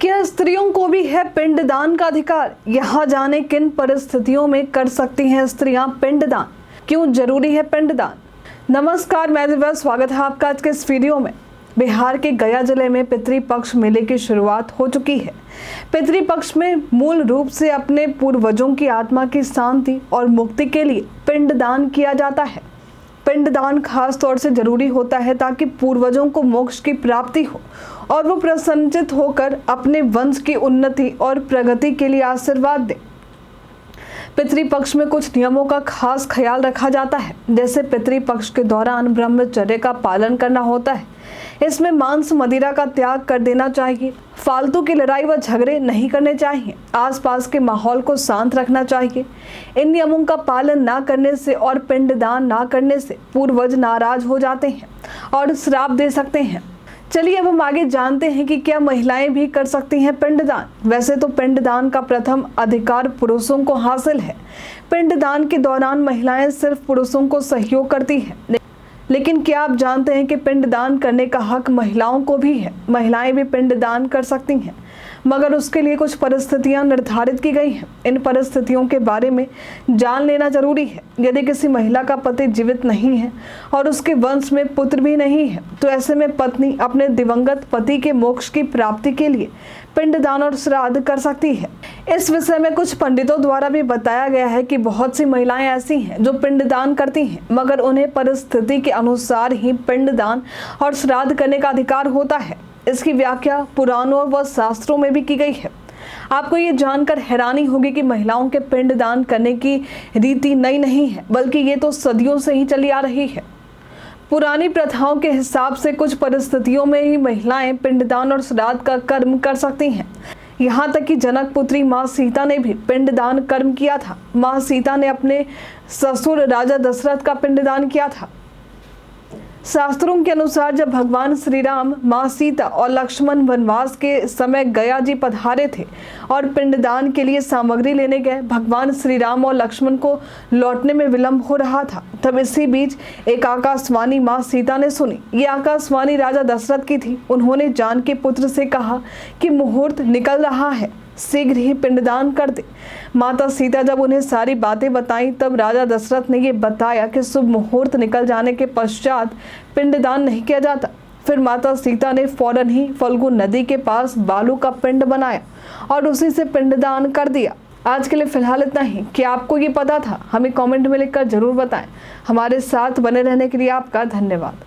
क्या स्त्रियों को भी है पिंडदान का अधिकार? यहाँ जाने किन परिस्थितियों में कर सकती हैं स्त्रियां पिंडदान, क्यों जरूरी है पिंडदान। नमस्कार, मैं दिव्या, स्वागत है आपका आज के इस वीडियो में। बिहार के गया जिले में पितृपक्ष मेले की शुरुआत हो चुकी है। पितृपक्ष में मूल रूप से अपने पूर्वजों की आत्मा की शांति और मुक्ति के लिए पिंडदान किया जाता है। पिंडदान खास तौर से जरूरी होता है ताकि पूर्वजों को मोक्ष की प्राप्ति हो और वो प्रसन्नचित होकर अपने वंश की उन्नति और प्रगति के लिए आशीर्वाद दें। पितृपक्ष में कुछ नियमों का खास ख्याल रखा जाता है, जैसे पितृपक्ष के दौरान ब्रह्मचर्य का पालन करना होता है। इसमें मांस मदिरा का त्याग कर देना चाहिए, फालतू की लड़ाई व झगड़े नहीं करने चाहिए, आसपास के माहौल को शांत रखना चाहिए। इन नियमों का पालन ना करने से और पिंडदान ना करने से पूर्वज नाराज हो जाते हैं और श्राप दे सकते हैं। चलिए अब हम आगे जानते हैं कि क्या महिलाएं भी कर सकती हैं पिंडदान। वैसे तो पिंडदान का प्रथम अधिकार पुरुषों को हासिल है। पिंडदान के दौरान महिलाएं सिर्फ पुरुषों को सहयोग करती हैं, लेकिन क्या आप जानते हैं कि पिंडदान करने का हक महिलाओं को भी है। महिलाएं भी पिंडदान कर सकती हैं, मगर उसके लिए कुछ परिस्थितियां निर्धारित की गई हैं। इन परिस्थितियों के बारे में जान लेना जरूरी है। यदि किसी महिला का पति जीवित नहीं है और उसके वंश में पुत्र भी नहीं है, तो ऐसे में पत्नी अपने दिवंगत पति के मोक्ष की प्राप्ति के लिए पिंडदान और श्राद्ध कर सकती है। इस विषय में कुछ पंडितों द्वारा भी बताया गया है कि बहुत सी महिलाएं ऐसी हैं जो पिंडदान करती हैं, मगर उन्हें परिस्थिति के अनुसार ही पिंडदान और श्राद्ध करने का अधिकार होता है। इसकी व्याख्या पुराणों व शास्त्रों में भी की गई है। आपको ये जानकर हैरानी होगी कि महिलाओं के पिंडदान करने की रीति नई नहीं है, बल्कि ये तो सदियों से ही चली आ रही है। पुरानी प्रथाओं के हिसाब से कुछ परिस्थितियों में ही महिलाएं पिंडदान और श्राद्ध का कर्म कर सकती हैं। यहाँ तक कि जनक पुत्री माँ सीता ने भी पिंडदान कर्म किया था। माँ सीता ने अपने ससुर राजा दशरथ का पिंडदान किया था। शास्त्रों के अनुसार जब भगवान श्री राम, माँ सीता और लक्ष्मण वनवास के समय गया जी पधारे थे और पिंडदान के लिए सामग्री लेने गए, भगवान श्री राम और लक्ष्मण को लौटने में विलंब हो रहा था। तब इसी बीच एक आकाशवाणी माँ सीता ने सुनी। ये आकाशवाणी राजा दशरथ की थी। उन्होंने जानकी पुत्र से कहा कि मुहूर्त निकल रहा है, शीघ्र ही पिंडदान कर दे। माता सीता जब उन्हें सारी बातें बताईं, तब राजा दशरथ ने ये बताया कि शुभ मुहूर्त निकल जाने के पश्चात पिंडदान नहीं किया जाता। फिर माता सीता ने फौरन ही फल्गु नदी के पास बालू का पिंड बनाया और उसी से पिंडदान कर दिया। आज के लिए फिलहाल इतना ही। क्या आपको ये पता था? हमें कमेंट में लिखकर जरूर बताएं। हमारे साथ बने रहने के लिए आपका धन्यवाद।